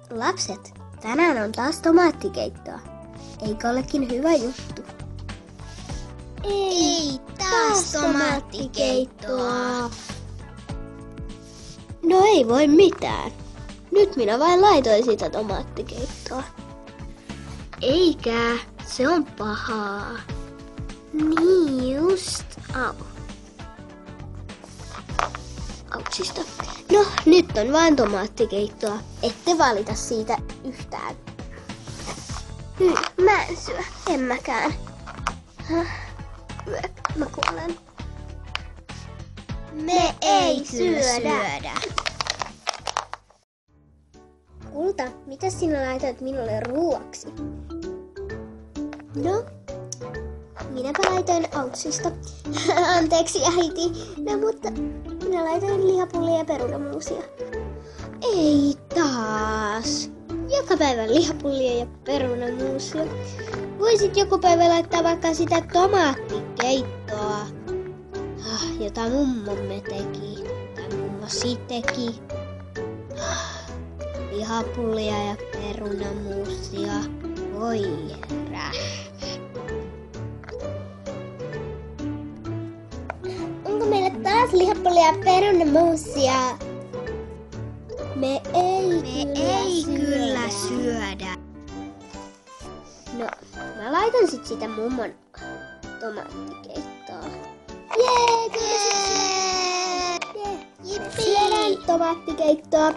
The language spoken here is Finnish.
Lapset, tänään on taas tomaattikeittoa. Eikö olekin hyvä juttu? Ei taas tomaattikeittoa. No ei voi mitään. Nyt minä vain laitoin sitä tomaattikeittoa. Eikä, se on pahaa. Niin just. Au. Autsista. No, nyt on vain tomaattikeittoa. Ette valita siitä yhtään. Mä en syö. En mäkään. Mä kuolen. Me ei syödä. Kulta, mitä sinä laitoit minulle ruuaksi? No, minäpä laitoin Autsista. Anteeksi äiti. No, mutta minä laitoin lihapullia ja perunamuusia. Ei taas. Joka päivä lihapullia ja perunamuusia. Voisit joku päivä laittaa vaikka sitä tomaattikeittoa, jota mummomme teki. Tai mummosi teki. Lihapullia ja perunamuusia. Voi herra. Onko meillä taas lihapullia ja perunamuusia? Me ei kyllä syödä. No, mä laitan sit sitä mummon tomaattikeittoa. Jee, kyllä se syödään. Jippi! Syödään tomaattikeittoa.